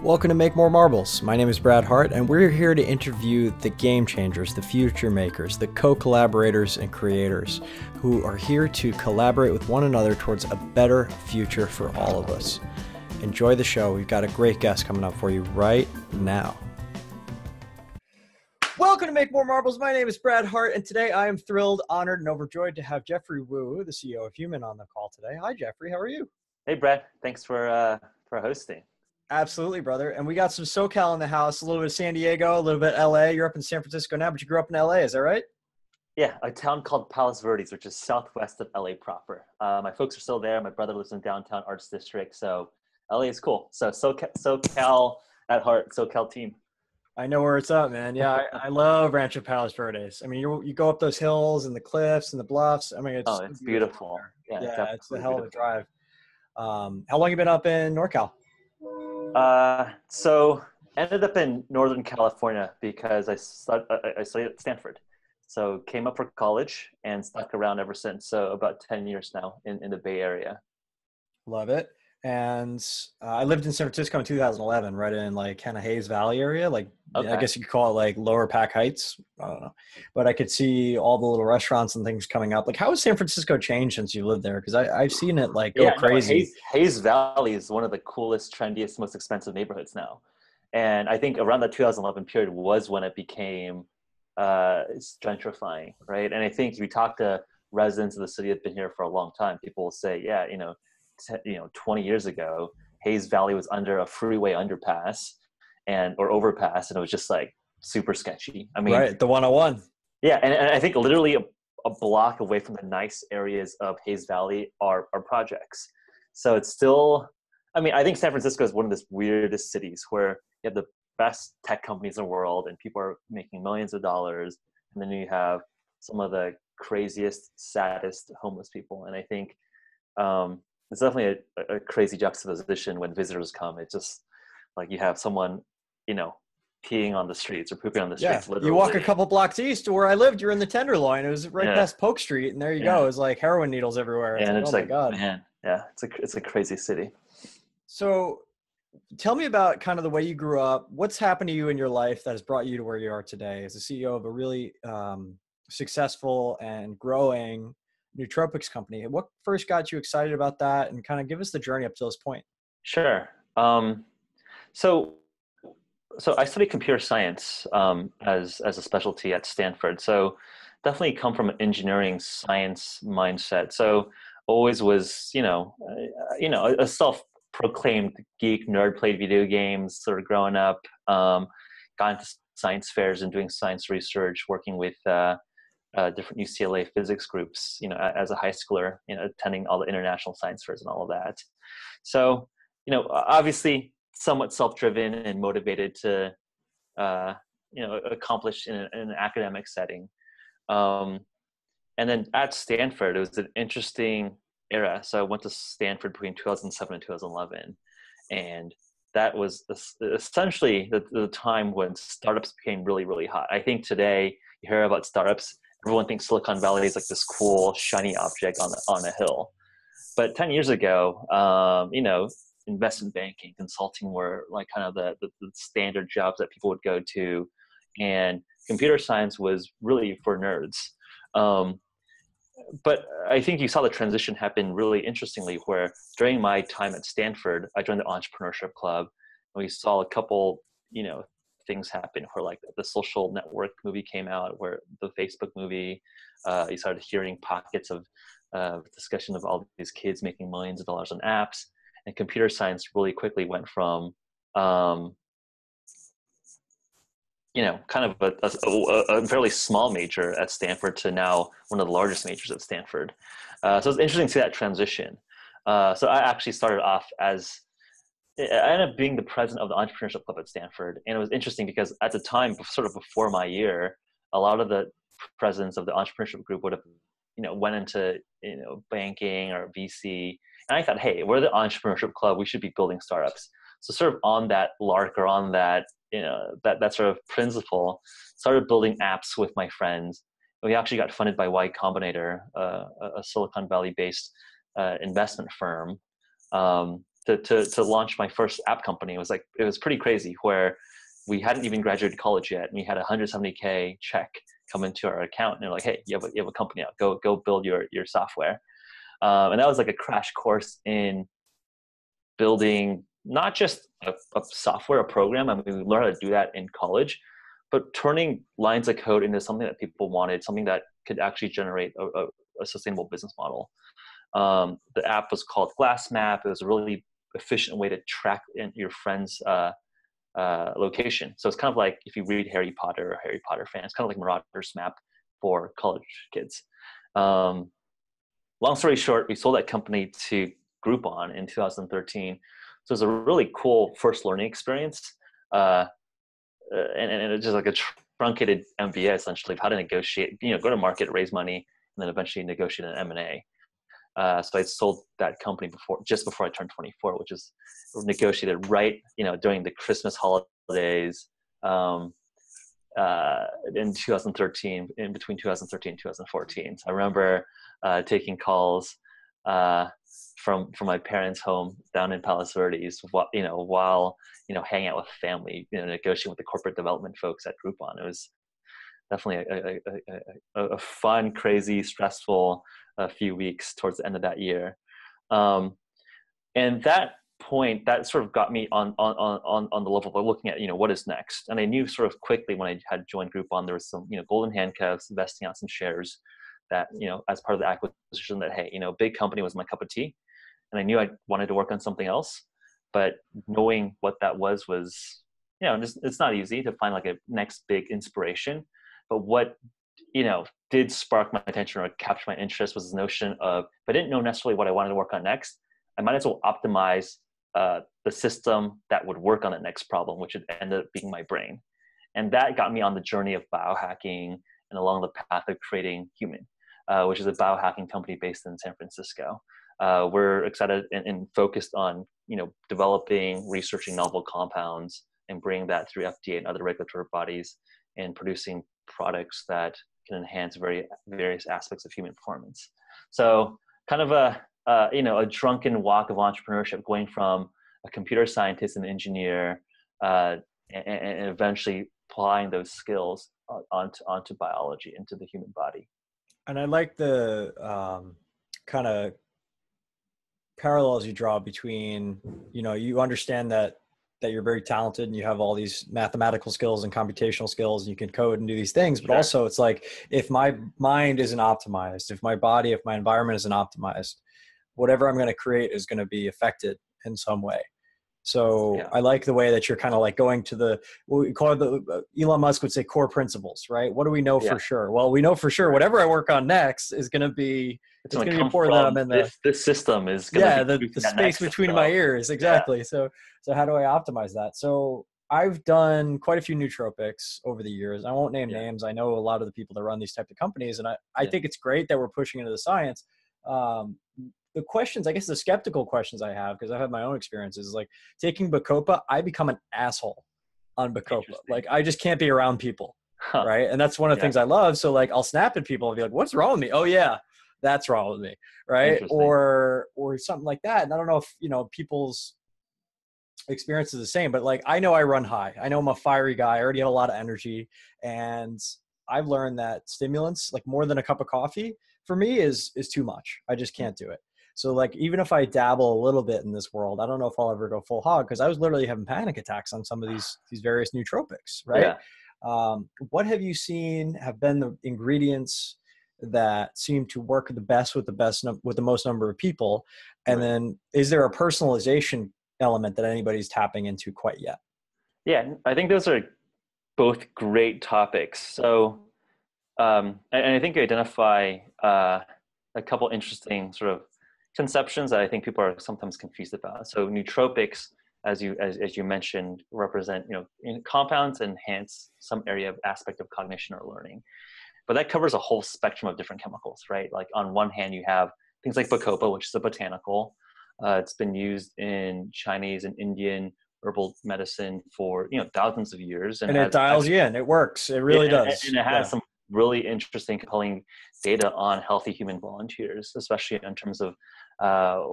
Welcome to Make More Marbles. My name is Brad Hart, and we're here to interview the game changers, the future makers, the co-collaborators and creators who are here to collaborate with one another towards a better future for all of us. Enjoy the show. We've got a great guest coming up for you right now. Welcome to Make More Marbles. My name is Brad Hart, and today I am thrilled, honored, and overjoyed to have Geoffrey Woo, the CEO of HVMN, on the call today. Hi, Geoffrey. How are you? Hey, Brad. Thanks for hosting. Absolutely, brother. And we got some SoCal in the house, a little bit of San Diego, a little bit LA. You're up in San Francisco now, but you grew up in LA. Is that right? Yeah, a town called Palos Verdes, which is southwest of LA proper. My folks are still there. My brother lives in downtown Arts District. So LA is cool. So SoCal at heart, SoCal team. I know where it's up, man. Yeah, I love Rancho Palos Verdes. I mean, you go up those hills and the cliffs and the bluffs. I mean, it's beautiful. Yeah, it's a hell of a drive. How long you been up in NorCal? So ended up in Northern California because I studied at Stanford. So came up for college and stuck around ever since. So about 10 years now in the Bay Area. Love it. And I lived in San Francisco in 2011, right in like kind of Hayes Valley area. Like, okay. I guess you could call it like Lower Pack Heights. I don't know. But I could see all the little restaurants and things coming up. Like, how has San Francisco changed since you lived there? Because I've seen it like go crazy. No, Hayes Valley is one of the coolest, trendiest, most expensive neighborhoods now. And I think around the 2011 period was when it became gentrifying, right? And I think if you talk to residents of the city that have been here for a long time, people will say, yeah, 20 years ago, Hayes Valley was under a freeway underpass or overpass, and it was just like super sketchy. I mean, right, the 101. Yeah, and I think literally a block away from the nice areas of Hayes Valley are projects. So it's still, I mean, I think San Francisco is one of the weirdest cities where you have the best tech companies in the world and people are making millions of dollars, and then you have some of the craziest, saddest homeless people. And I think it's definitely a crazy juxtaposition when visitors come. It's just like you have someone, peeing on the streets or pooping on the streets. Yeah, literally. You walk a couple blocks east to where I lived. You're in the Tenderloin. It was right past Polk Street, and there you go. It was like heroin needles everywhere. And it's oh my God. Man, yeah, it's a crazy city. So tell me about kind of the way you grew up. What's happened to you in your life that has brought you to where you are today as the CEO of a really successful and growing nootropics company? What first got you excited about that, and kind of give us the journey up to this point? Sure. So I studied computer science as a specialty at Stanford. So definitely come from an engineering science mindset. So always was, a self-proclaimed geek nerd, played video games sort of growing up, got into science fairs and doing science research, working with different UCLA physics groups, as a high schooler, attending all the international science fairs and all of that. So, obviously somewhat self-driven and motivated to, accomplish in an academic setting. And then at Stanford, it was an interesting era. So I went to Stanford between 2007 and 2011. And that was essentially the time when startups became really, really hot. I think today you hear about startups, everyone thinks Silicon Valley is like this cool, shiny object on a hill. But 10 years ago, investment banking, consulting were like kind of the standard jobs that people would go to. And computer science was really for nerds. But I think you saw the transition happen really interestingly, where during my time at Stanford, I joined the Entrepreneurship Club, and we saw a couple, things happen where like the Social Network movie came out, where the Facebook movie, you started hearing pockets of discussion of all these kids making millions of dollars on apps. And computer science really quickly went from, kind of a fairly small major at Stanford to now one of the largest majors at Stanford. So it's interesting to see that transition. So I actually started off I ended up being the president of the Entrepreneurship Club at Stanford. And it was interesting because at the time, sort of before my year, a lot of the presidents of the entrepreneurship group would have, went into, banking or VC. And I thought, hey, we're the Entrepreneurship Club. We should be building startups. So sort of on that lark or on that, that sort of principle, started building apps with my friends. We actually got funded by Y Combinator, a Silicon Valley-based investment firm, to launch my first app company. It was pretty crazy, where we hadn't even graduated college yet, and we had a $170K check come into our account, and they're like, "Hey, you have a company out. Go build your software." And that was like a crash course in building not just a software, a program. I mean, we learned how to do that in college, but turning lines of code into something that people wanted, something that could actually generate a sustainable business model. The app was called Glass Map. It was a really efficient way to track in your friend's location. So it's kind of like if you read Harry Potter or Harry Potter fans, kind of like Marauder's Map for college kids. Long story short, we sold that company to Groupon in 2013. So it was a really cool first learning experience. And it's just like a truncated MBA, essentially, of how to negotiate, go to market, raise money, and then eventually negotiate an M&A. So I sold that company just before I turned 24, which is negotiated right, during the Christmas holidays in 2013, in between 2013 and 2014. So I remember taking calls from my parents' home down in Palos Verdes, while hanging out with family, negotiating with the corporate development folks at Groupon. It was definitely a fun, crazy, stressful few weeks towards the end of that year. And that point, that sort of got me on the level of looking at, what is next. And I knew sort of quickly when I had joined Groupon, there was some, golden handcuffs, investing out some shares that, as part of the acquisition, that, hey, big company was my cup of tea. And I knew I wanted to work on something else, but knowing what that was, it's not easy to find like a next big inspiration. But what, did spark my attention or capture my interest was this notion of, if I didn't know necessarily what I wanted to work on next, I might as well optimize the system that would work on the next problem, which would end up being my brain. And that got me on the journey of biohacking and along the path of creating Human, which is a biohacking company based in San Francisco. We're excited and focused on, developing, researching novel compounds and bringing that through FDA and other regulatory bodies, and producing products that can enhance various aspects of human performance. So kind of a drunken walk of entrepreneurship, going from a computer scientist and engineer, and eventually applying those skills onto biology, into the human body. And I like the kind of parallels you draw between, you understand that you're very talented and you have all these mathematical skills and computational skills and you can code and do these things, but also it's like, if my mind isn't optimized, if my environment isn't optimized, whatever I'm going to create is going to be affected in some way. So I like the way that you're kind of like going to what we call Elon Musk would say core principles, right? What do we know for sure? Well, we know for sure whatever I work on next is going to be, it's going to be important that I'm in this system is going to be the space between my ears. Exactly. So how do I optimize that? So I've done quite a few nootropics over the years. I won't name names. I know a lot of the people that run these type of companies, and I think it's great that we're pushing into the science. The questions, I guess the skeptical questions I have, because I've had my own experiences, is like taking Bacopa, I become an asshole on Bacopa. Like I just can't be around people. Right. And that's one of the things I love. So like I'll snap at people and be like, what's wrong with me? Oh yeah, that's wrong with me. Right. Or something like that. And I don't know if, people's experience is the same, but like, I know I run high. I know I'm a fiery guy. I already have a lot of energy. And I've learned that stimulants, like more than a cup of coffee for me is too much. I just can't do it. So like, even if I dabble a little bit in this world, I don't know if I'll ever go full hog, because I was literally having panic attacks on some of these various nootropics, right? What have you seen have been the ingredients that seem to work the best with the most number of people? And then is there a personalization element that anybody's tapping into quite yet? Yeah, I think those are both great topics. So, and I think you identify a couple interesting sort of conceptions that I think people are sometimes confused about. So nootropics, as you mentioned, represent, compounds enhance some area of aspect of cognition or learning. But that covers a whole spectrum of different chemicals, right? Like on one hand, you have things like Bacopa, which is a botanical. It's been used in Chinese and Indian herbal medicine for, thousands of years. And it dials you in. It works. It really does. And it has some really interesting, compelling data on healthy human volunteers, especially in terms of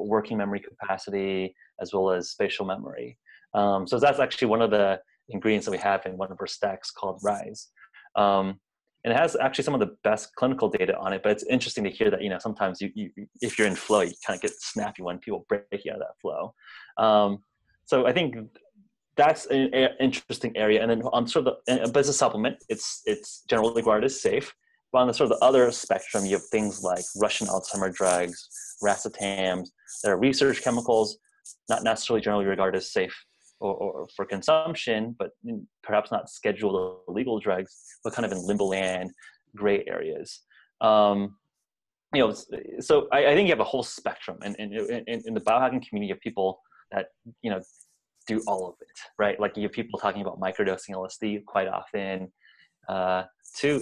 working memory capacity, as well as spatial memory. So that's actually one of the ingredients that we have in one of our stacks called Rise. And it has actually some of the best clinical data on it, but it's interesting to hear that, sometimes if you're in flow, you kind of get snappy when people break you out of that flow. So I think that's an interesting area. And then on sort of but it's a supplement, it's generally regarded as safe. But on the sort of the other spectrum, you have things like Russian Alzheimer drugs, racetams, that are research chemicals, not necessarily generally regarded as safe or for consumption, but perhaps not scheduled or legal drugs, but kind of in limbo land, gray areas. So I think you have a whole spectrum, and in the biohacking community, you have people that do all of it, right? Like you have people talking about microdosing LSD quite often, to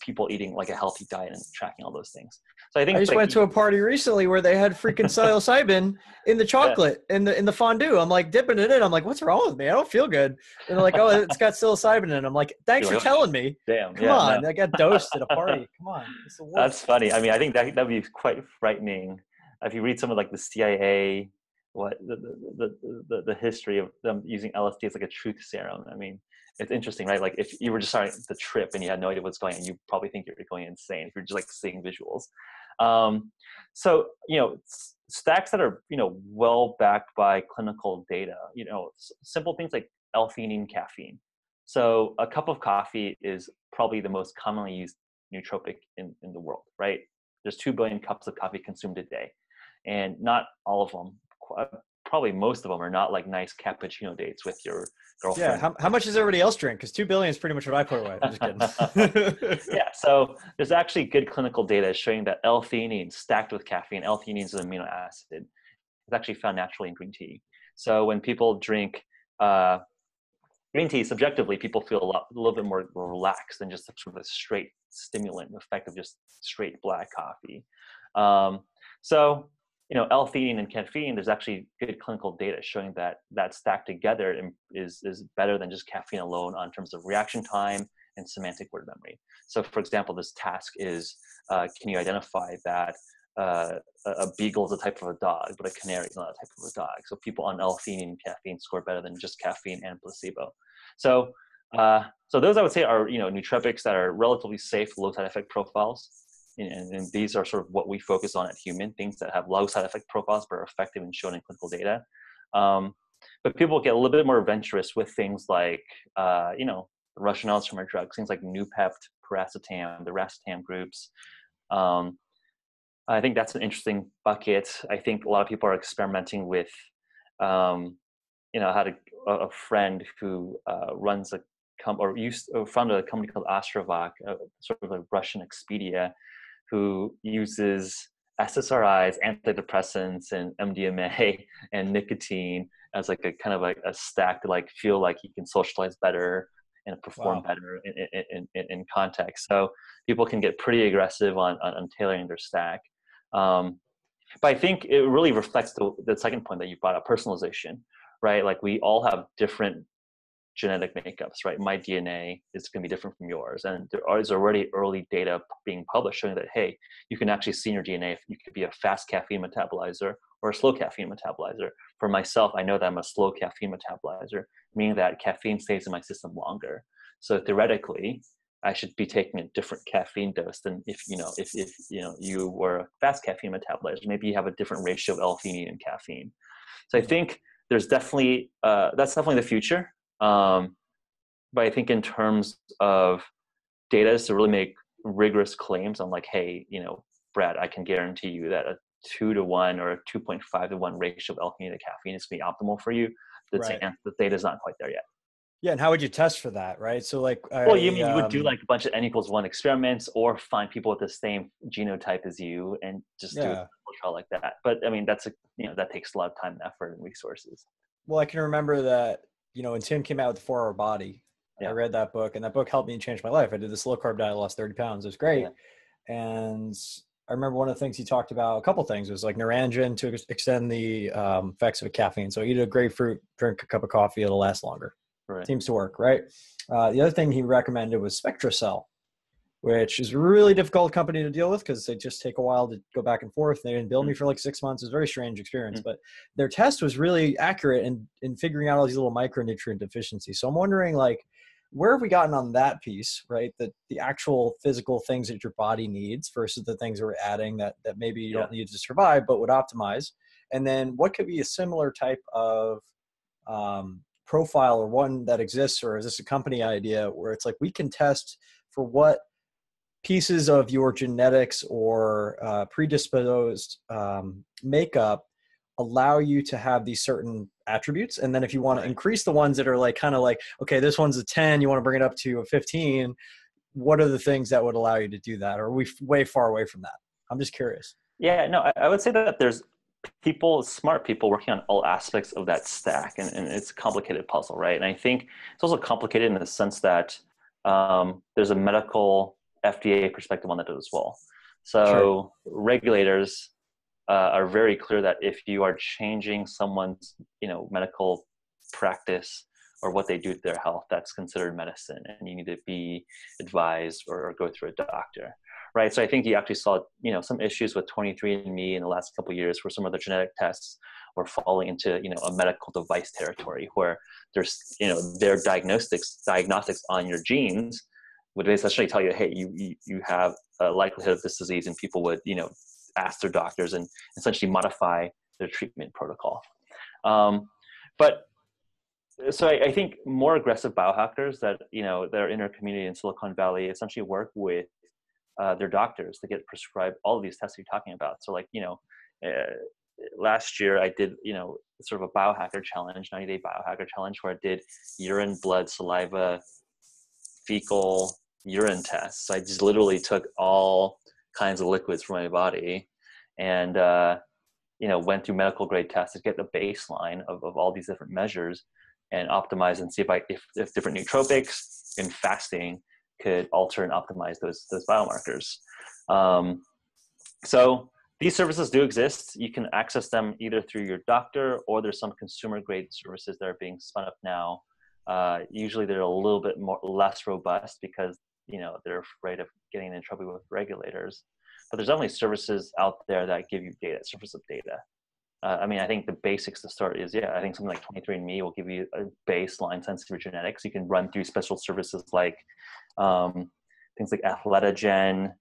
people eating like a healthy diet and tracking all those things. So I think I just went to a party recently where they had freaking psilocybin in the chocolate, in the fondue. I'm like dipping it in. I'm like, what's wrong with me? I don't feel good. And they're like, oh, it's got psilocybin in it. I'm like, thanks for telling me. Damn. Come on. No. I got dosed at a party. Come on. That's funny. I mean, I think that would be quite frightening. If you read some of like the CIA, the history of them using LSD as like a truth serum. I mean, it's interesting, right? Like if you were just starting the trip and you had no idea what's going on, you probably think you're going insane if you're just like seeing visuals. So, stacks that are, well backed by clinical data, simple things like L-theanine, caffeine. So a cup of coffee is probably the most commonly used nootropic in the world, right? There's 2 billion cups of coffee consumed a day, and not all of them, probably most of them are not like nice cappuccino dates with your girlfriend. Yeah. How much does everybody else drink? Because 2 billion is pretty much what I put away. I'm just kidding. Yeah. So there's actually good clinical data showing that L-theanine stacked with caffeine, L-theanine is an amino acid, is actually found naturally in green tea. So when people drink green tea, subjectively, people feel a little bit more relaxed than just sort of a straight stimulant effect of just straight black coffee. L-theanine and caffeine, there's actually good clinical data showing that stacked together is better than just caffeine alone on terms of reaction time and semantic word memory. So for example, this task is, can you identify that a beagle is a type of a dog, but a canary is not a type of a dog? So people on L-theanine and caffeine score better than just caffeine and placebo. So those I would say are, nootropics that are relatively safe, low side effect profiles. And these are sort of what we focus on at Human, things that have low side effect profiles but are effective and shown in clinical data. But people get a little bit more adventurous with things like, the Russian Alzheimer drugs, things like Noopept, piracetam, the racetam groups. I think that's an interesting bucket. I think a lot of people are experimenting with, had a friend who runs founded a company called Astrovac, sort of a Russian Expedia, who uses SSRIs, antidepressants, and MDMA and nicotine as like a kind of like a stack to like feel like he can socialize better and perform better in context. So people can get pretty aggressive on tailoring their stack. But I think it really reflects the second point that you brought up, personalization, right? Like we all have different genetic makeups, right? My DNA is going to be different from yours. And there is already early data being published showing that, hey, you can actually see in your DNA if you could be a fast caffeine metabolizer or a slow caffeine metabolizer. For myself, I know that I'm a slow caffeine metabolizer, meaning that caffeine stays in my system longer. So theoretically, I should be taking a different caffeine dose than if you were a fast caffeine metabolizer. Maybe you have a different ratio of L-theanine and caffeine. So I think there's definitely, that's definitely the future. But I think in terms of data to really make rigorous claims on like, hey, Brad, I can guarantee you that a 2-to-1 or a 2.5-to-1 ratio of L-theanine to caffeine is going to be optimal for you. The data is not quite there yet. Yeah, and how would you test for that, right? So like, you would do like a bunch of N=1 experiments, or find people with the same genotype as you and just do a trial like that. But I mean, that takes a lot of time and effort and resources. Well, I can remember that, when Tim came out with the 4-Hour Body, I read that book, and that book helped me change my life. I did this low carb diet, lost 30 pounds. It was great. Yeah. And I remember one of the things he talked about, a couple things, was like Naranjan to extend the effects of a caffeine. So eat a grapefruit, drink a cup of coffee, it'll last longer. Right. Seems to work, right? The other thing he recommended was SpectraCell. which is a really difficult company to deal with because they just take a while to go back and forth. They didn't bill me for like 6 months. It was a very strange experience, but their test was really accurate in figuring out all these little micronutrient deficiencies. So I'm wondering, like, where have we gotten on that piece, right? The actual physical things that your body needs versus the things that we're adding that maybe you don't need to survive, but would optimize. And then what could be a similar type of profile, or one that exists, or is this a company idea where it's like we can test for what pieces of your genetics or predisposed makeup allow you to have these certain attributes. And then if you want to increase the ones that are like kind of like, okay, this one's a 10, you want to bring it up to a 15, what are the things that would allow you to do that? Or are we way far away from that? I'm just curious. Yeah, no, I would say that there's smart people working on all aspects of that stack, and it's a complicated puzzle, right? And I think it's also complicated in the sense that there's a medical FDA perspective on that as well. So regulators are very clear that if you are changing someone's, medical practice or what they do to their health, that's considered medicine, and you need to be advised or go through a doctor, right? So I think you actually saw, some issues with 23andMe in the last couple of years where some of the genetic tests were falling into, a medical device territory where there's, their diagnostics on your genes would essentially tell you, hey, you have a likelihood of this disease, and people would, ask their doctors and essentially modify their treatment protocol. But so I think more aggressive biohackers that, that are in our community in Silicon Valley essentially work with their doctors to get prescribed all of these tests you're talking about. So like, last year I did, sort of a biohacker challenge, 90-day biohacker challenge, where I did urine, blood, saliva, fecal, urine tests. So I just literally took all kinds of liquids from my body and, went through medical grade tests to get the baseline of all these different measures and optimize and see if different nootropics and fasting could alter and optimize those biomarkers. So these services do exist. You can access them either through your doctor, or there's some consumer grade services that are being spun up now. Usually they're a little bit less robust because, they're afraid of getting in trouble with regulators. But there's definitely services out there that give you data, surface of data. I think the basics to start is, I think something like 23andMe will give you a baseline sense of your genetics. You can run through special services like things like Athletogen,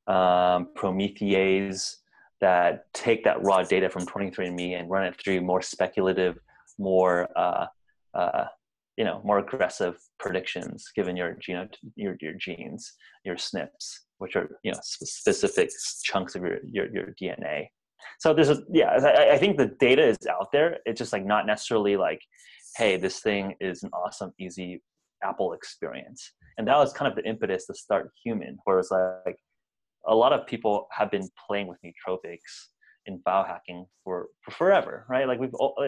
Promethease, that take that raw data from 23andMe and run it through more speculative, more more aggressive predictions given your genes, your SNPs, which are specific chunks of your DNA. So there's I think the data is out there. It's just like not necessarily like, hey, this thing is an awesome, easy Apple experience. And that was kind of the impetus to start Human, where it's like a lot of people have been playing with nootropics in biohacking for forever, right? Like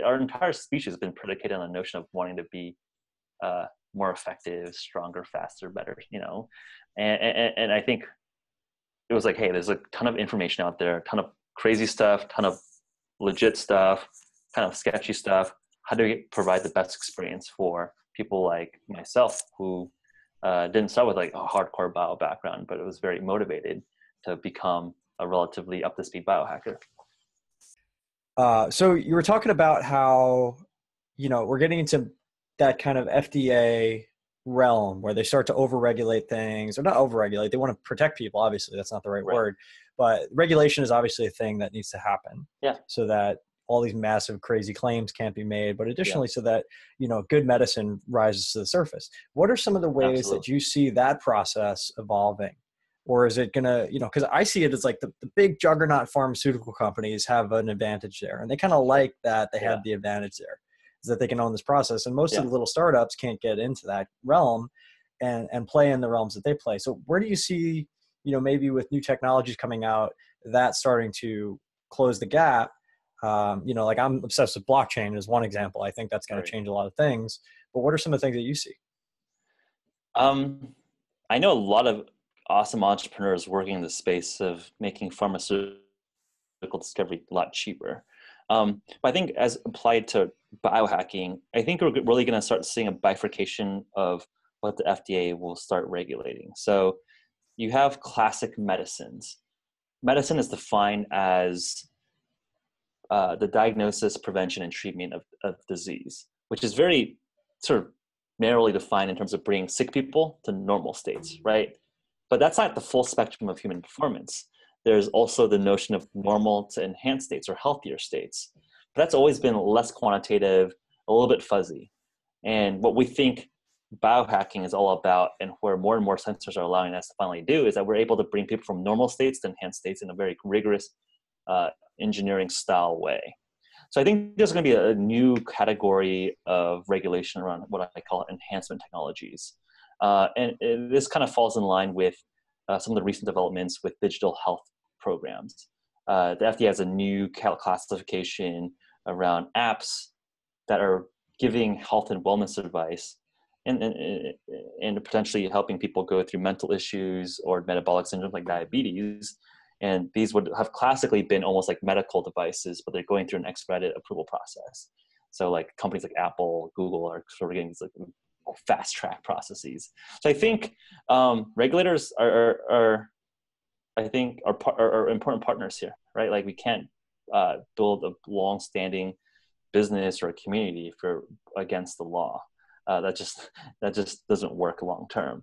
our entire species has been predicated on the notion of wanting to be more effective, stronger, faster, better, and I think it was like, hey, there's a ton of information out there, a ton of crazy stuff, ton of legit stuff, kind of sketchy stuff. How do we provide the best experience for people like myself who didn't start with like a hardcore bio background, but it was very motivated to become a relatively up-to-speed biohacker? So you were talking about how, we're getting into that kind of FDA realm where they start to overregulate things, or not overregulate. They want to protect people. Obviously, that's not the right word, but regulation is obviously a thing that needs to happen. Yeah. So that all these massive, crazy claims can't be made, but additionally, so that, good medicine rises to the surface. What are some of the ways that you see that process evolving? Or is it going to, because I see it as like the big juggernaut pharmaceutical companies have an advantage there. And they kind of like that they have the advantage there, is that they can own this process. And most of the little startups can't get into that realm and play in the realms that they play. So where do you see, maybe with new technologies coming out, that starting to close the gap? Like I'm obsessed with blockchain as one example. I think that's going to change a lot of things. But what are some of the things that you see? I know a lot of awesome entrepreneurs working in the space of making pharmaceutical discovery a lot cheaper. But I think as applied to biohacking, I think we're really going to start seeing a bifurcation of what the FDA will start regulating. So you have classic medicines. Medicine is defined as the diagnosis, prevention, and treatment of disease, which is very sort of narrowly defined in terms of bringing sick people to normal states, right? But that's not the full spectrum of human performance. There's also the notion of normal to enhanced states or healthier states. But that's always been less quantitative, a little bit fuzzy. And what we think biohacking is all about, and where more and more sensors are allowing us to finally do, is that we're able to bring people from normal states to enhanced states in a very rigorous engineering style way. So I think there's going to be a new category of regulation around what I call enhancement technologies. And this kind of falls in line with some of the recent developments with digital health programs. The FDA has a new classification around apps that are giving health and wellness advice and potentially helping people go through mental issues or metabolic syndromes like diabetes. And these would have classically been almost like medical devices, but they're going through an expedited approval process. So like companies like Apple, Google are sort of getting these like fast track processes. So I think regulators are important partners here, right? Like we can't build a long-standing business or a community against the law. That just doesn't work long term.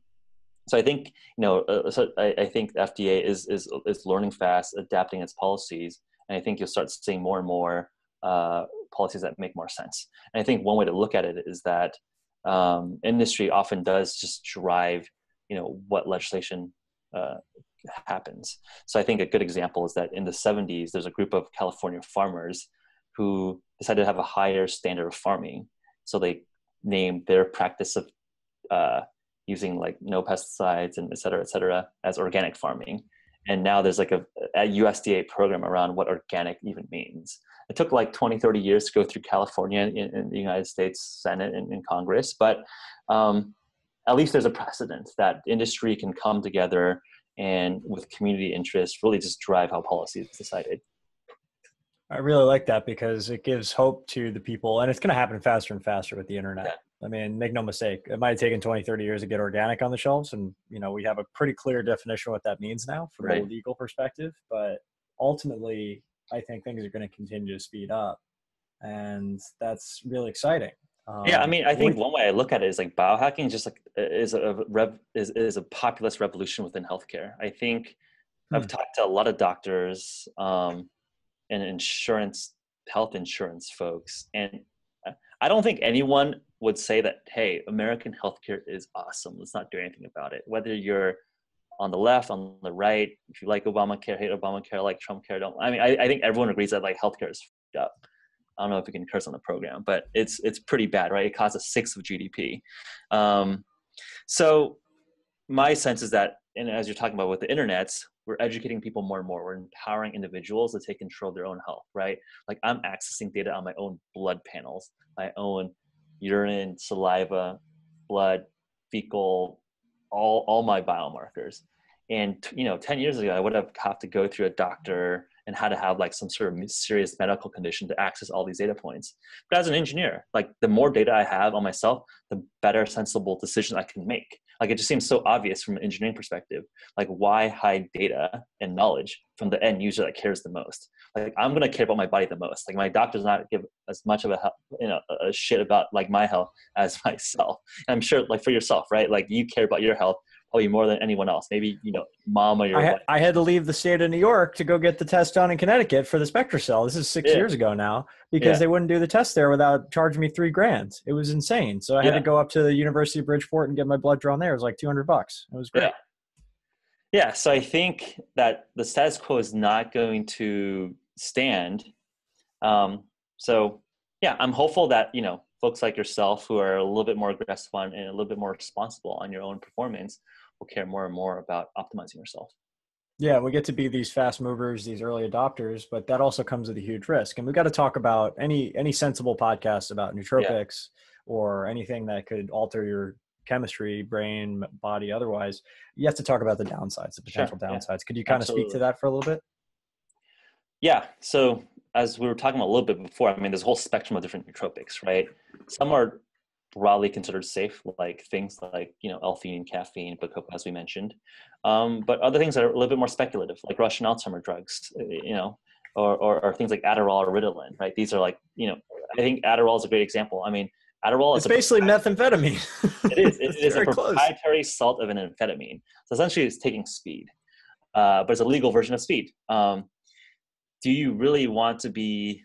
So I think I think the FDA is learning fast, adapting its policies, and I think you'll start seeing more and more policies that make more sense. And I think one way to look at it is that industry often does just drive what legislation happens. So I think a good example is that in the 70s, there's a group of California farmers who decided to have a higher standard of farming. So they named their practice of using like no pesticides and et cetera, as organic farming. And now there's like a USDA program around what organic even means. It took like 20, 30 years to go through California in the United States Senate and in Congress, but at least there's a precedent that industry can come together and with community interest really just drive how policy is decided. I really like that because it gives hope to the people, and it's going to happen faster and faster with the internet. Yeah. I mean, make no mistake, it might have taken 20, 30 years to get organic on the shelves. And, we have a pretty clear definition of what that means now from a legal perspective. But ultimately, I think things are going to continue to speed up. And that's really exciting. Yeah, I mean, I think one way I look at it is like biohacking is just like is a populous revolution within healthcare. I think I've talked to a lot of doctors and health insurance folks, and I don't think anyone would say that, hey, American healthcare is awesome, let's not do anything about it. Whether you're on the left, on the right, if you like Obamacare, hate Obamacare, like Trump care, don't. I mean, I think everyone agrees that like healthcare is f***ed up. I don't know if we can curse on the program, but it's pretty bad, right? It costs 1/6 of GDP. So my sense is that, and as you're talking about with the internets, we're educating people more and more. We're empowering individuals to take control of their own health, right? Like I'm accessing data on my own blood panels, my own urine, saliva, blood, fecal, all my biomarkers. And 10 years ago, I would have to go through a doctor and had to have like some sort of serious medical condition to access all these data points. But as an engineer, like the more data I have on myself, the better sensible decisions I can make. Like it just seems so obvious from an engineering perspective. Like why hide data and knowledge from the end user that cares the most? Like I'm gonna care about my body the most. Like my doctor does not give as much of a shit about like my health as myself. And I'm sure like for yourself, right? Like you care about your health probably more than anyone else. Maybe, mom or your wife. I had to leave the state of New York to go get the test done in Connecticut for the SpectraCell. This is 6 years ago now because they wouldn't do the test there without charging me $3,000. It was insane. So I had to go up to the University of Bridgeport and get my blood drawn there. It was like $200. It was great. Yeah. So I think that the status quo is not going to stand. So yeah, I'm hopeful that, folks like yourself who are a little bit more aggressive and a little bit more responsible on your own performance will care more and more about optimizing yourself. Yeah, we get to be these fast movers, these early adopters, but that also comes with a huge risk. And we've got to talk about any sensible podcast about nootropics or anything that could alter your chemistry, brain, body, otherwise. You have to talk about the downsides, the potential downsides. Could you kind of speak to that for a little bit? Yeah. So as we were talking about a little bit before, I mean, there's a whole spectrum of different nootropics, right? Some are broadly considered safe, like things like, L-theanine, caffeine, bacopa, as we mentioned. But other things that are a little bit more speculative, like Russian Alzheimer drugs, or things like Adderall or Ritalin, right? These are like, I think Adderall is a great example. I mean, Adderall It's is basically methamphetamine. it is. It It's is a very close. proprietary salt of an amphetamine. So essentially, it's taking speed, but it's a legal version of speed. Do you really want to be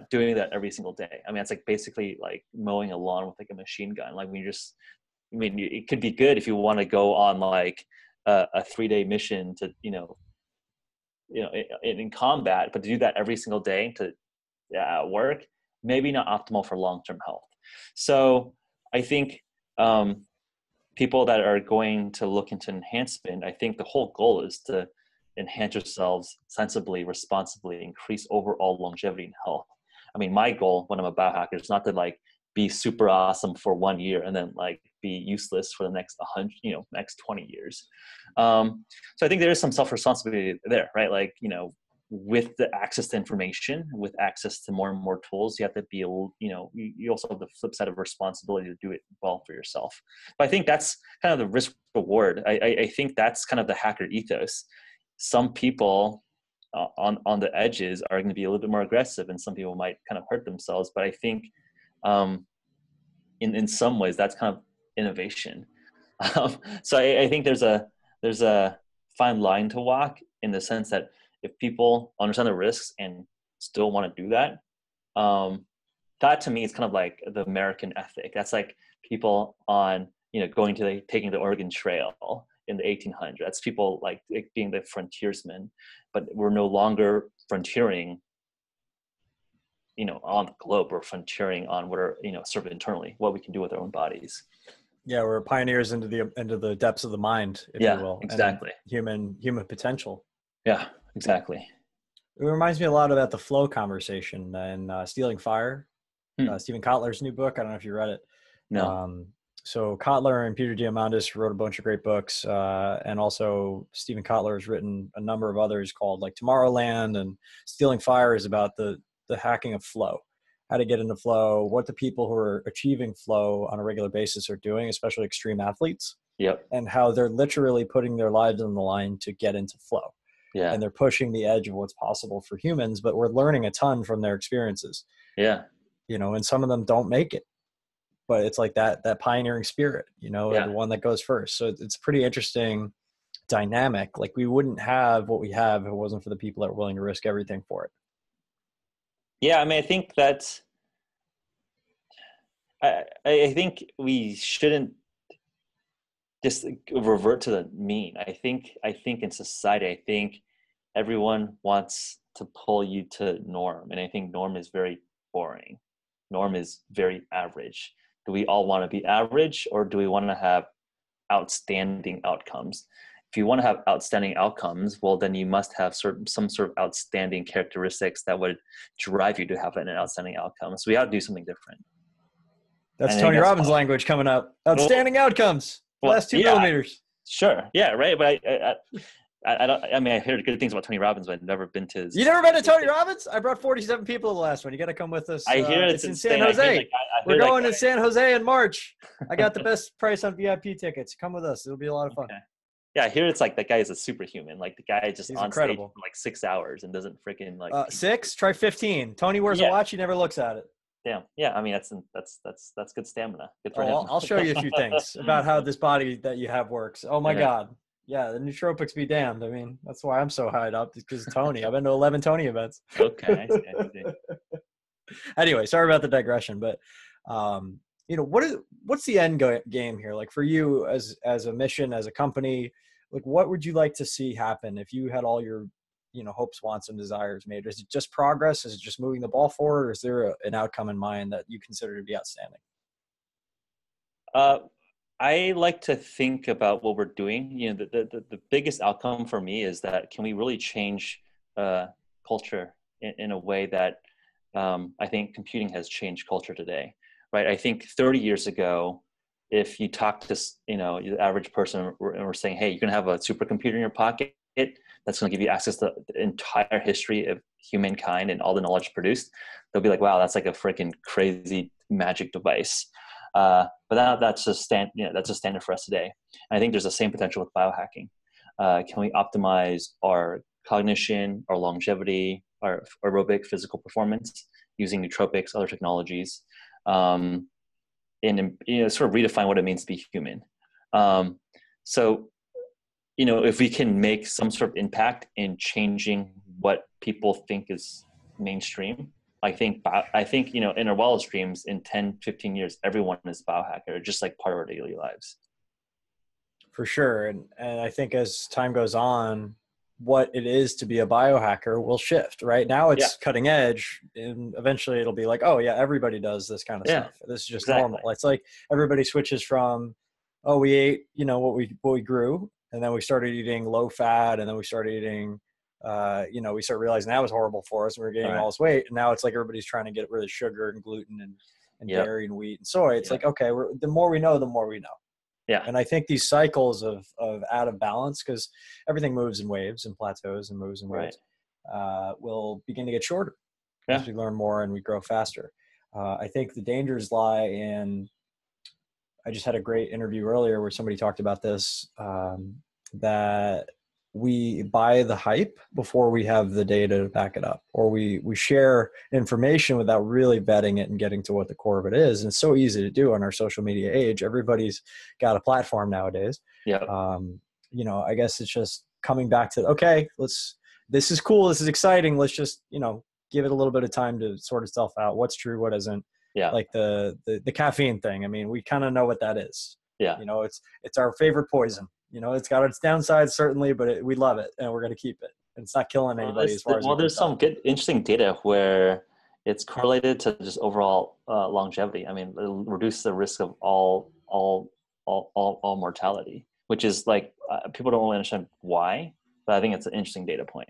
doing that every single day? I mean, it's like basically like mowing a lawn with like a machine gun. Like it could be good if you want to go on like a 3-day mission to, in combat, but to do that every single day to work, maybe not optimal for long-term health. So I think people that are going to look into enhancement, I think the whole goal is to enhance yourselves sensibly, responsibly, increase overall longevity and health. I mean, my goal when I'm a biohacker is not to like be super awesome for 1 year and then like be useless for the next 100, next 20 years. So I think there is some self-responsibility there, right? Like, with the access to information, with access to more and more tools, you have to be, you also have the flip side of responsibility to do it well for yourself. But I think that's kind of the risk reward. I think that's kind of the hacker ethos. Some people on the edges are going to be a little bit more aggressive, and some people might kind of hurt themselves. But I think in some ways that's kind of innovation. So I think there's a fine line to walk, in the sense that if people understand the risks and still want to do that, that to me is kind of like the American ethic. That's like people on, taking the Oregon Trail in the 1800s. That's people like being the frontiersmen, but we're no longer frontiering, on the globe. We're frontiering on what are, sort of internally, what we can do with our own bodies. Yeah, we're pioneers into the depths of the mind, if you will. Exactly. And human potential. Yeah, exactly. It reminds me a lot about the flow conversation and Stealing Fire, Stephen Kotler's new book. I don't know if you read it. No. So Kotler and Peter Diamandis wrote a bunch of great books, and also Stephen Kotler has written a number of others called like Tomorrowland, and Stealing Fire is about the hacking of flow, how to get into flow, what the people who are achieving flow on a regular basis are doing, especially extreme athletes. Yep. And how they're literally putting their lives on the line to get into flow. Yeah. And they're pushing the edge of what's possible for humans, but we're learning a ton from their experiences. Yeah. And some of them don't make it, but it's like that pioneering spirit, the one that goes first. So it's a pretty interesting dynamic. Like, we wouldn't have what we have if it wasn't for the people that are willing to risk everything for it. Yeah. I mean, I think that I think we shouldn't just revert to the mean. I think in society, I think everyone wants to pull you to norm. And I think norm is very boring. Norm is very average. Do we all want to be average, or do we want to have outstanding outcomes? If you want to have outstanding outcomes, well, then you must have some sort of outstanding characteristics that would drive you to have an outstanding outcome. So we have to do something different. That's Tony Robbins' language coming up. Outstanding outcomes. Last 2 millimeters. Sure. Yeah. Right. But I heard good things about Tony Robbins, but I've never been to his. You never been to Tony Robbins? I brought 47 people to the last one. You got to come with us. I hear it's in San Jose. We're going to San Jose in March. I got the best price on VIP tickets. Come with us. It'll be a lot of fun. Okay. Yeah, I hear it's like that guy is a superhuman. Like, the guy is just He's on incredible. stage for like 6 hours and doesn't freaking like. 6? Try 15. Tony wears a watch. He never looks at it. Damn. Yeah. I mean, that's good stamina. Good for him. I'll show you a few things about how this body that you have works. Oh my God. Yeah. The nootropics be damned. I mean, that's why I'm so high up, because of Tony. I've been to 11 Tony events. Okay. I see. Anyway, sorry about the digression, but what's the end game here? Like, for you as a mission, as a company, like, what would you like to see happen if you had all your hopes, wants, and desires made? Is it just progress? Is it just moving the ball forward? Or is there an outcome in mind that you consider to be outstanding? I like to think about what we're doing. The biggest outcome for me is that, can we really change culture in a way that I think computing has changed culture today, right? I think 30 years ago, if you talk to the average person and we're saying, hey, you can have a supercomputer in your pocket that's going to give you access to the entire history of humankind and all the knowledge produced, they'll be like, wow, that's like a freaking crazy magic device. But now that's just that's a standard for us today. And I think there's the same potential with biohacking. Can we optimize our cognition, our longevity, our aerobic physical performance using nootropics, other technologies, and sort of redefine what it means to be human? So, if we can make some sort of impact in changing what people think is mainstream, I think, in our wildest dreams, in 10, 15 years, everyone is a biohacker, just like part of our daily lives. For sure. And I think as time goes on, what it is to be a biohacker will shift. Right now it's cutting edge, and eventually it'll be like, oh yeah, everybody does this kind of stuff. This is just normal. It's like everybody switches from, oh, we ate, what we grew, and then we started eating low fat, and then we started eating, we started realizing that was horrible for us, and we were gaining all this weight. And now it's like everybody's trying to get rid of sugar and gluten and dairy and wheat and soy. It's like, okay, the more we know, the more we know. Yeah. And I think these cycles of out of balance, because everything moves in waves and plateaus and moves in waves, will begin to get shorter as we learn more and we grow faster. I think the dangers lie in, I just had a great interview earlier where somebody talked about this, that we buy the hype before we have the data to back it up, or we share information without really vetting it and getting to what the core of it is. And it's so easy to do on our social media age. Everybody's got a platform nowadays. I guess it's just coming back to, okay, this is cool, this is exciting, let's just give it a little bit of time to sort itself out, what's true, what isn't. Like the caffeine thing, I mean, we kind of know what that is. It's our favorite poison. It's got its downsides, certainly, but we love it, and we're going to keep it. And it's not killing anybody as far as there's some good, interesting data where it's correlated to just overall longevity. I mean, it'll reduce the risk of all mortality, which is like, people don't really understand why, but I think it's an interesting data point.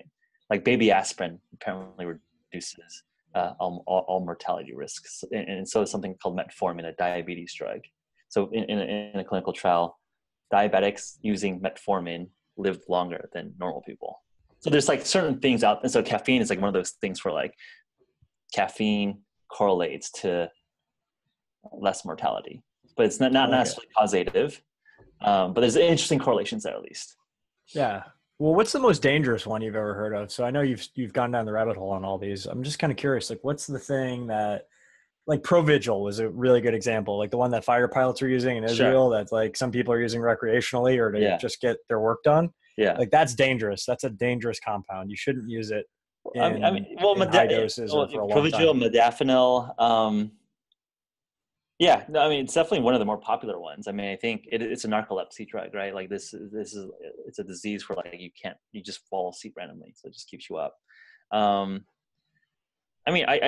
Like baby aspirin apparently reduces all mortality risks, and so is something called metformin, a diabetes drug. So in a clinical trial, diabetics using metformin lived longer than normal people. So there's like certain things out. And so caffeine is like one of those things where like caffeine correlates to less mortality, but it's not necessarily causative. But there's interesting correlations there at least. Yeah. Well, what's the most dangerous one you've ever heard of? So I know you've gone down the rabbit hole on all these. I'm just kind of curious, like what's the thing that, like Provigil was a really good example, like the one that fighter pilots are using in Israel, that's like some people are using recreationally or to just get their work done. Like that's dangerous. That's a dangerous compound. You shouldn't use it in high doses or for a long time. Provigil, modafinil. It's definitely one of the more popular ones. I mean, I think it's a narcolepsy drug, right? Like it's a disease where like you just fall asleep randomly. So it just keeps you up. I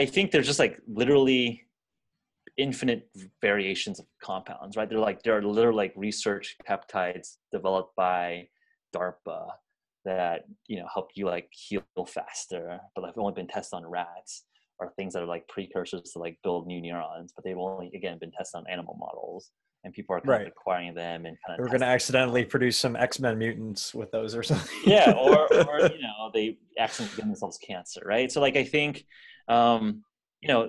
think there's just like literally infinite variations of compounds, right? There are literally like research peptides developed by DARPA that help you like heal faster, but have only been tested on rats, or things that are like precursors to like build new neurons, but they've only been tested on animal models, and people are kind of acquiring them and kind of. We're going to accidentally produce some X-Men mutants with those or something. or they accidentally give themselves cancer, right? So like I think.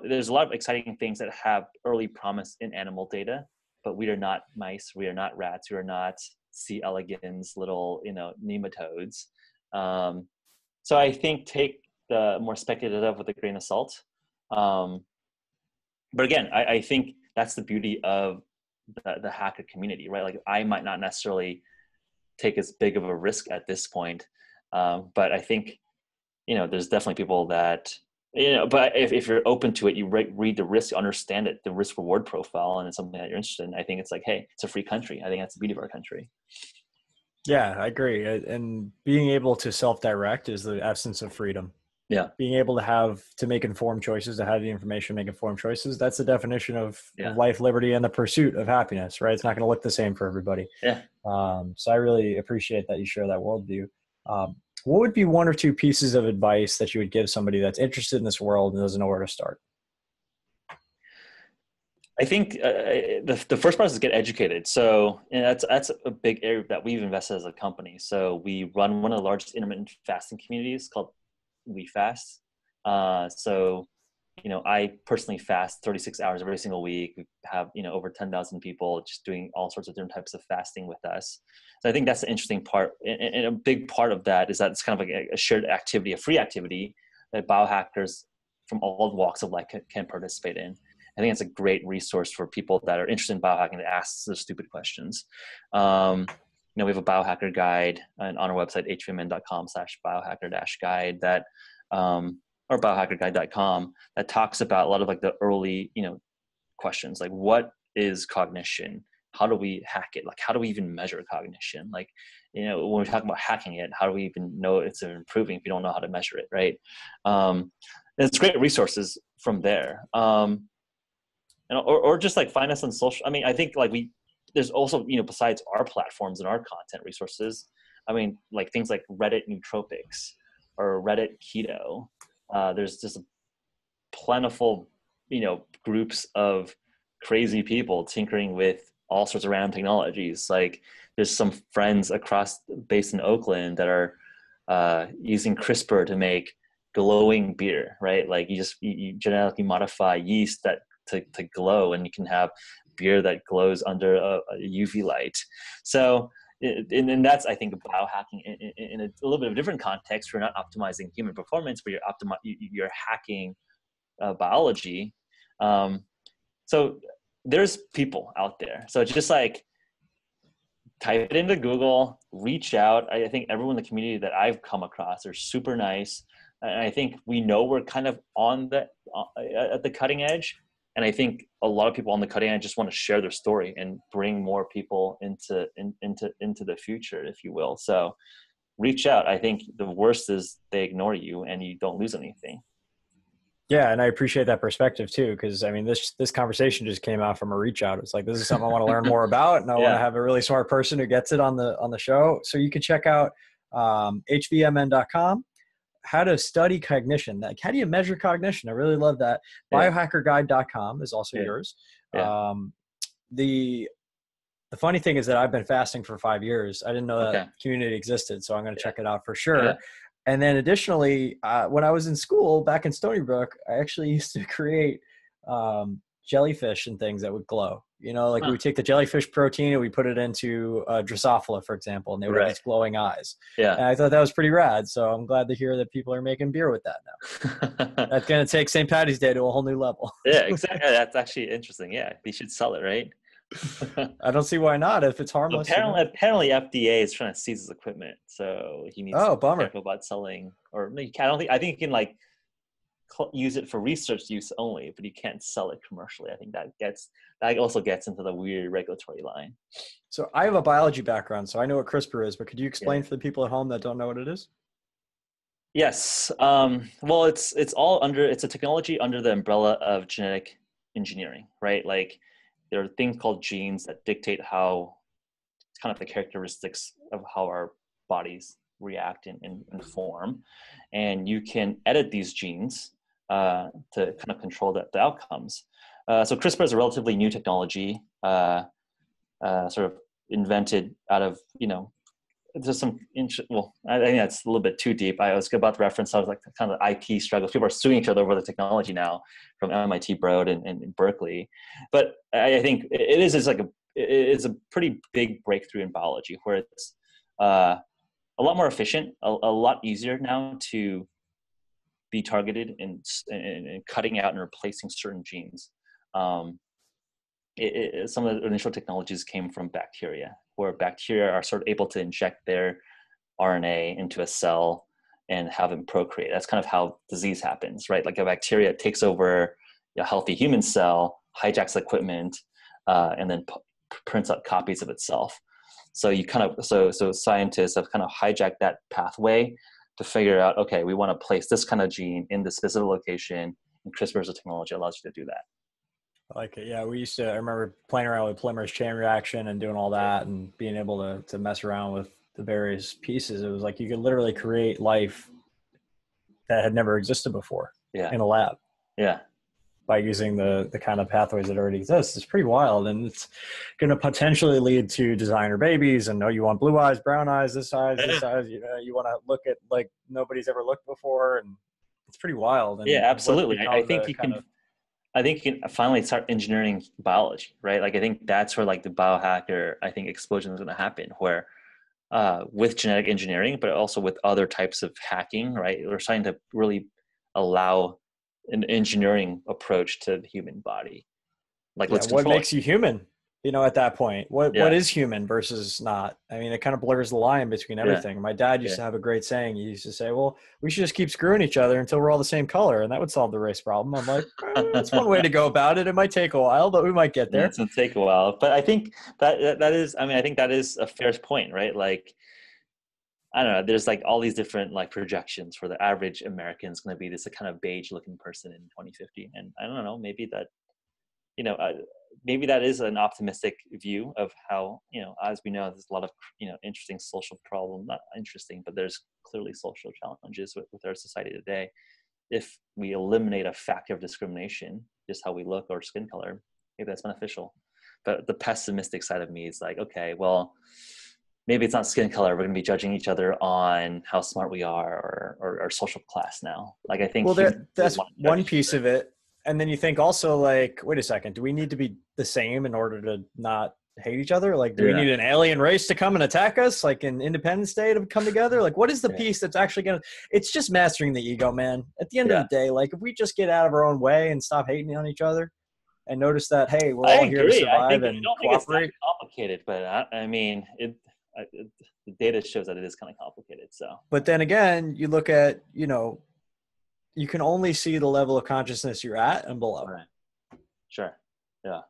There's a lot of exciting things that have early promise in animal data, but we are not mice, we are not rats, we are not C. elegans, little, nematodes. So I think take the more speculative with a grain of salt. But again, I think that's the beauty of the hacker community, right? Like I might not necessarily take as big of a risk at this point, but I think, there's definitely people that, but if you're open to it, you read the risk, you understand it, the risk reward profile, and it's something that you're interested in. I think it's like, hey, it's a free country. I think that's the beauty of our country. Yeah, I agree. And being able to self-direct is the essence of freedom. Yeah. Being able to make informed choices, to have the information, make informed choices. That's the definition of life, liberty, and the pursuit of happiness, right? It's not going to look the same for everybody. Yeah. So I really appreciate that you share that worldview. What would be one or two pieces of advice that you would give somebody that's interested in this world and doesn't know where to start? I think the first part is get educated. So that's a big area that we've invested as a company. So we run one of the largest intermittent fasting communities called WeFast. I personally fast 36 hours every single week. We have, over 10,000 people just doing all sorts of different types of fasting with us. So I think that's the interesting part. And a big part of that is that it's kind of like a shared activity, a free activity that biohackers from all walks of life can participate in. I think it's a great resource for people that are interested in biohacking to ask those stupid questions. We have a biohacker guide on our website, hvmn.com/biohacker-guide that, or biohackerguide.com, that talks about a lot of like the early, questions, like what is cognition? How do we hack it? Like, how do we even measure cognition? Like, when we're talking about hacking it, how do we even know it's improving if we don't know how to measure it, right? It's great resources from there. Or just like find us on social. I mean, I think like there's also, besides our platforms and our content resources, I mean, like things like Reddit Nootropics or Reddit Keto. There's just plentiful, groups of crazy people tinkering with all sorts of random technologies. Like there's some friends based in Oakland that are using CRISPR to make glowing beer, right? Like you genetically modify yeast to glow, and you can have beer that glows under a UV light. So, and that's, I think, biohacking in a little bit of a different context. We're not optimizing human performance, but you're hacking biology. So there's people out there. So just like type it into Google, reach out. I think everyone in the community that I've come across are super nice. And I think we know we're kind of at the cutting edge. And I think a lot of people on the cutting edge just want to share their story and bring more people into the future, if you will. So reach out. I think the worst is they ignore you and you don't lose anything. Yeah, and I appreciate that perspective too, because I mean, this conversation just came out from a reach out. It's like, this is something I want to learn more about, and I want to have a really smart person who gets it on the show. So you can check out HVMN.com. How to study cognition. Like, how do you measure cognition? I really love that. Biohackerguide.com is also yours. Yeah. The funny thing is that I've been fasting for 5 years. I didn't know that community existed, so I'm going to check it out for sure. Yeah. And then additionally, when I was in school back in Stony Brook, I actually used to create jellyfish and things that would glow. We would take the jellyfish protein and we put it into Drosophila, for example, and they would have these glowing eyes. Yeah. And I thought that was pretty rad. So I'm glad to hear that people are making beer with that now. That's going to take St. Patty's Day to a whole new level. Yeah, exactly. That's actually interesting. Yeah. We should sell it, right? I don't see why not if it's harmless. Apparently FDA is trying to seize his equipment. So he needs to be careful about selling, or I think you can like use it for research use only, but you can't sell it commercially. I think that also gets into the weird regulatory line. So I have a biology background, so I know what CRISPR is, but could you explain for the people at home that don't know what it is? Yes. Well, it's a technology under the umbrella of genetic engineering, right? Like there are things called genes that dictate kind of the characteristics of how our bodies react and form. And you can edit these genes to kind of control the outcomes. So CRISPR is a relatively new technology, sort of invented out of, there's some I think that's a little bit too deep. I was about to reference, I was like kind of the IP struggles. People are suing each other over the technology now from MIT Broad and Berkeley. But I think it's a pretty big breakthrough in biology where it's a lot more efficient, a lot easier now to be targeted and cutting out and replacing certain genes. Some of the initial technologies came from bacteria, where bacteria are sort of able to inject their RNA into a cell and have them procreate. That's kind of how disease happens, right? Like a bacteria takes over a healthy human cell, hijacks equipment, and then prints out copies of itself. So so scientists have kind of hijacked that pathway to figure out, okay, we want to place this kind of gene in this specific location, and CRISPR as a technology allows you to do that. I like it. Yeah, I remember playing around with polymerase chain reaction and doing all that and being able to mess around with the various pieces. It was like you could literally create life that had never existed before in a lab. Yeah. By using the kind of pathways that already exist. It's pretty wild. And it's going to potentially lead to designer babies and you want blue eyes, brown eyes, this size, you want to look at like nobody's ever looked before. And It's pretty wild. Yeah, And what's absolutely. I become think the you kind can. of, I think you can finally start engineering biology, right? Like I think that's where like the biohacker, I think explosion is going to happen, where with genetic engineering, but also with other types of hacking, right? We're starting to really allow an engineering approach to the human body. Like yeah, let's what control it. makes you human, at that point? What Yeah, is human versus not? I mean, it kind of blurs the line between yeah, everything. My dad used yeah. to have a great saying. He used to say, well, we should just keep screwing each other until we're all the same color, and that would solve the race problem. I'm like, that's one way to go about it. It might take a while, but we might get Yeah, there. it's gonna take a while, but I think that is. I mean, I think that is a fair point, right? Like, I don't know. There's like all these different like projections for the average American is going to be this kind of beige-looking person in 2050, and I don't know. Maybe that, you know, maybe that is an optimistic view of how, as we know, there's a lot of interesting social problem. Not interesting, but there's clearly social challenges with our society today. If we eliminate a factor of discrimination, just how we look or skin color, maybe that's beneficial. But the pessimistic side of me is like, okay, well, maybe it's not skin color. We're going to be judging each other on how smart we are or our social class now. Like, I think Well, humans really that's want to judge one each piece other. of it. And then you think also like, wait a second, do we need to be the same in order to not hate each other? Like, do we Yeah, need an alien race to come and attack us, like an Independence Day to come together? Like, what is the yeah, piece that's actually going to, it's just mastering the ego, man. At the end of yeah. the day, like if we just get out of our own way and stop hating on each other and notice that, hey, we're I all here to agree. survive I and don't think it's that cooperate. complicated, but I mean, the data shows that it is kind of complicated. So, But then again, you look at, you can only see the level of consciousness you're at and below. right, sure, yeah,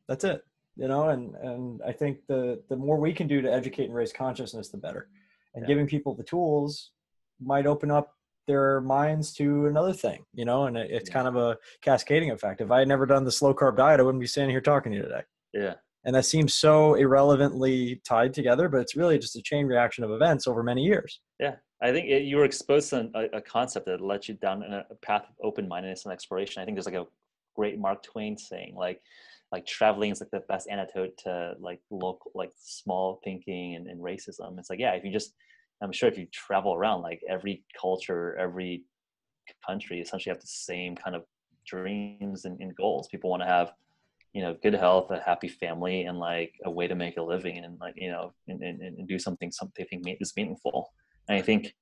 That's it. And I think the more we can do to educate and raise consciousness, the better. And yeah, giving people the tools might open up their minds to another thing, and it's yeah, kind of a cascading effect. If I had never done the slow carb diet, I wouldn't be standing here talking to you today. yeah, And that seems so irrelevantly tied together, but it's really just a chain reaction of events over many years. yeah. I think you were exposed to a concept that led you down a path of open-mindedness and exploration. I think there's like a great Mark Twain saying, like traveling is like the best antidote to like local, like small thinking and racism. It's like, yeah, if you just, I'm sure if you travel around, like every culture, every country essentially have the same kind of dreams and goals. People want to have, good health, a happy family, and like a way to make a living, and like, and do something they think is meaningful. And I think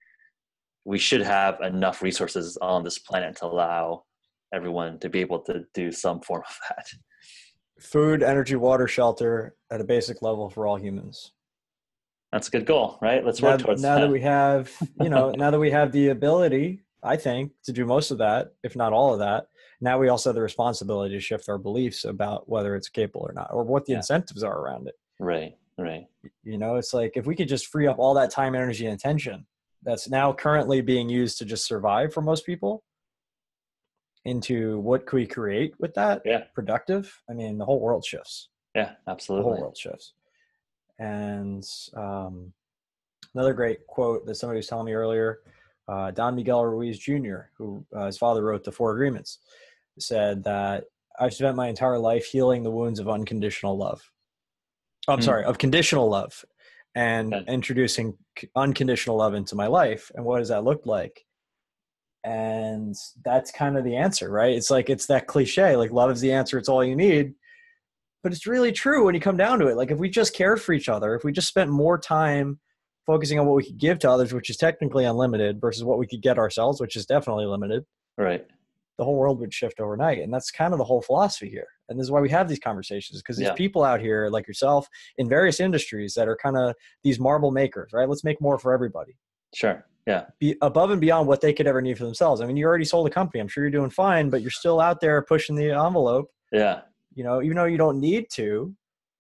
we should have enough resources on this planet to allow everyone to be able to do some form of that. Food, energy, water, shelter at a basic level for all humans. That's a good goal, right? Let's Now, work towards now that that. we have, now that we have the ability, I think, to do most of that, if not all of that, now we also have the responsibility to shift our beliefs about whether it's capable or not, or what the Yeah. incentives are around it. Right. Right. It's like if we could just free up all that time, energy, and attention that's now currently being used to just survive for most people into what could we create with that Yeah. productive, I mean, the whole world shifts. Yeah. The Absolutely. whole world shifts. And another great quote that somebody was telling me earlier, Don Miguel Ruiz Jr., who his father wrote the Four Agreements, said that I've spent my entire life healing the wounds of unconditional love. I'm sorry, of conditional love, and Okay. introducing unconditional love into my life. And what does that look like? And that's kind of the answer, right? It's like, it's that cliche, like love is the answer. It's all you need. But it's really true when you come down to it. Like if we just cared for each other, if we just spent more time focusing on what we could give to others, which is technically unlimited, versus what we could get ourselves, which is definitely limited, Right. the whole world would shift overnight. And that's kind of the whole philosophy here. And this is why we have these conversations, because these Yeah. people out here like yourself in various industries that are kind of these marble makers, right? Let's make more for everybody. Sure. Yeah. Be above and beyond what they could ever need for themselves. I mean, you already sold a company. I'm sure you're doing fine, but you're still out there pushing the envelope. Yeah. Even though you don't need to,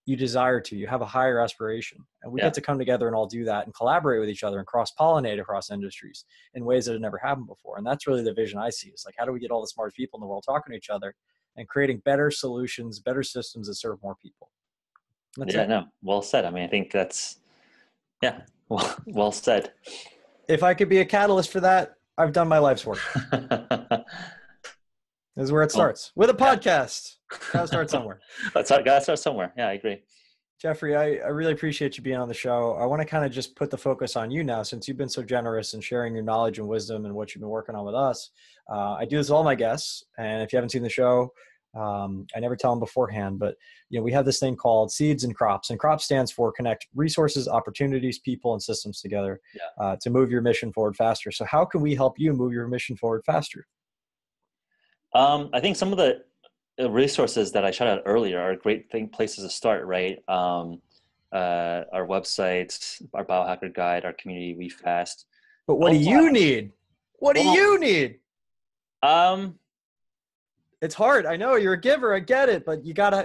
you desire to, you have a higher aspiration. And we Yeah. get to come together and all do that and collaborate with each other and cross-pollinate across industries in ways that have never happened before. And that's really the vision I see. It's like, how do we get all the smart people in the world talking to each other and creating better solutions, better systems that serve more people? That's it. No, well said. I mean, I think that's, well said. If I could be a catalyst for that, I've done my life's work. This is where it starts with a podcast. Gotta start somewhere. Gotta start somewhere. Yeah, I agree. Geoffrey, I really appreciate you being on the show. I want to kind of just put the focus on you now, since you've been so generous in sharing your knowledge and wisdom and what you've been working on with us. I do this with all my guests, and if you haven't seen the show, I never tell them beforehand, but we have this thing called Seeds and Crops, and CROP stands for Connect Resources, Opportunities, People, and Systems Together to move your mission forward faster. So how can we help you move your mission forward faster? I think some of the resources that I shot out earlier are great places to start, right? Our website, our biohacker guide, our community, WeFast. But what do you need? What do you need? It's hard. I know you're a giver. I get it, but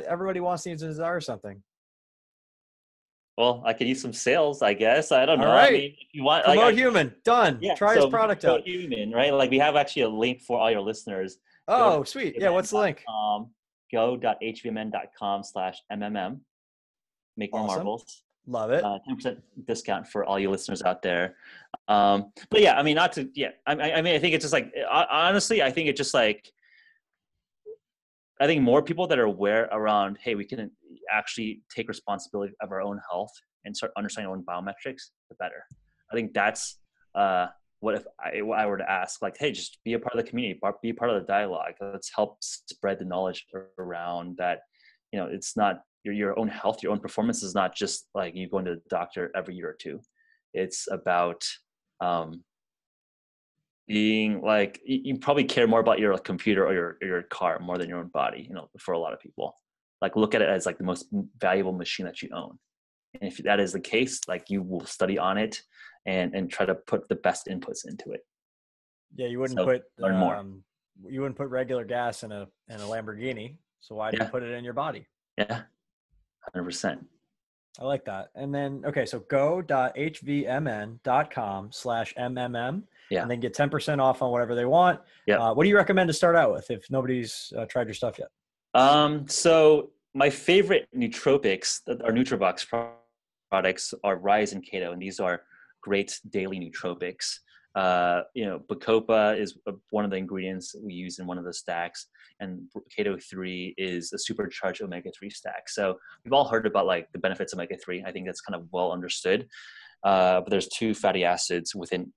everybody wants, needs, and desires something. Well, I could use some sales, I guess. I don't know. All right. I mean, if you want, Promote Human. Done. Yeah, Try his product out. Human, right? Like we have actually a link for all your listeners. Oh, sweet. Yeah. What's the link? Go.hvmn.com/MMM. Make more marbles. Love it. 10% discount for all you listeners out there. But yeah, I mean, I think it's just like, honestly, I think it's just like, I think more people that are aware around, hey, we can actually take responsibility of our own health and start understanding our own biometrics, the better. I think that's what if I were to ask, like, hey, just be a part of the community, be a part of the dialogue. Let's help spread the knowledge around that. It's not your own health, your own performance is not just like you going to the doctor every year or two. It's about being like, you probably care more about your computer or your car more than your own body, for a lot of people. Like, look at it as like the most valuable machine that you own. And if that is the case, like, you will study on it and try to put the best inputs into it. Yeah, you wouldn't learn more. You wouldn't put regular gas in a Lamborghini. So why do you put it in your body? Yeah, 100%. I like that. And then, okay, so go.hvmn.com/MMM. Yeah. And then get 10% off on whatever they want. Yeah. What do you recommend to start out with if nobody's tried your stuff yet? So my favorite nootropics, our Nootrobox products, are Rise and Keto, and these are great daily nootropics. Bacopa is one of the ingredients we use in one of the stacks, and Keto 3 is a supercharged omega-3 stack. So we've all heard about like the benefits of omega-3. I think that's kind of well understood. But there's two fatty acids within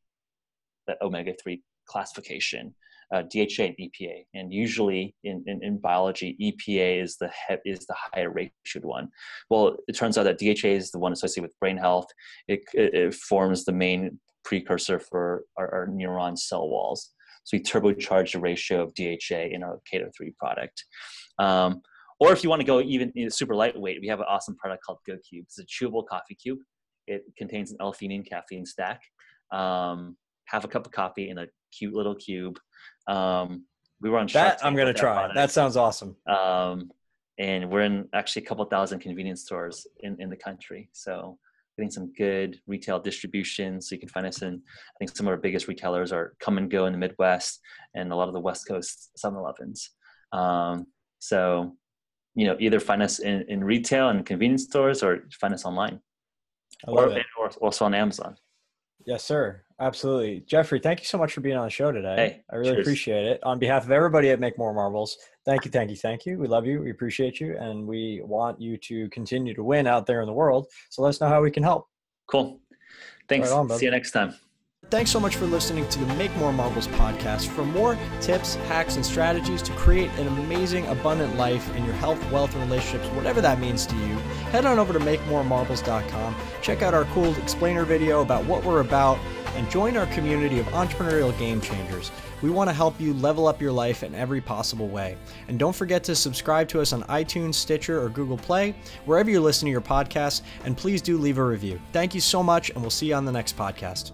the omega-3 classification, DHA and EPA. And usually in biology, EPA is the higher ratioed one. Well, it turns out that DHA is the one associated with brain health. It forms the main precursor for our neuron cell walls. So we turbocharge the ratio of DHA in our Keto 3 product. Or if you want to go even super lightweight, we have an awesome product called Go Cube. It's a chewable coffee cube. It contains an L-theanine caffeine stack. Have a cup of coffee in a cute little cube. We were on Shark Tank. I'm going to try. That sounds awesome. And we're in actually a couple thousand convenience stores in the country. So getting some good retail distribution. So you can find us in, I think some of our biggest retailers are Come and Go in the Midwest and a lot of the West Coast 7-Elevens. So, either find us in retail and convenience stores or find us online. Or also on Amazon. Yes, sir. Absolutely. Geoffrey, thank you so much for being on the show today. Hey, I really appreciate it. On behalf of everybody at Make More Marbles, thank you, thank you, thank you. We love you. We appreciate you. And we want you to continue to win out there in the world. So let us know how we can help. Cool. Thanks. Right on, see you next time. Thanks so much for listening to the Make More Marbles podcast. For more tips, hacks, and strategies to create an amazing, abundant life in your health, wealth, and relationships, whatever that means to you, head on over to makemoremarbles.com. Check out our cool explainer video about what we're about and join our community of entrepreneurial game changers. We want to help you level up your life in every possible way. And don't forget to subscribe to us on iTunes, Stitcher, or Google Play, wherever you're listening to your podcasts, and please do leave a review. Thank you so much, and we'll see you on the next podcast.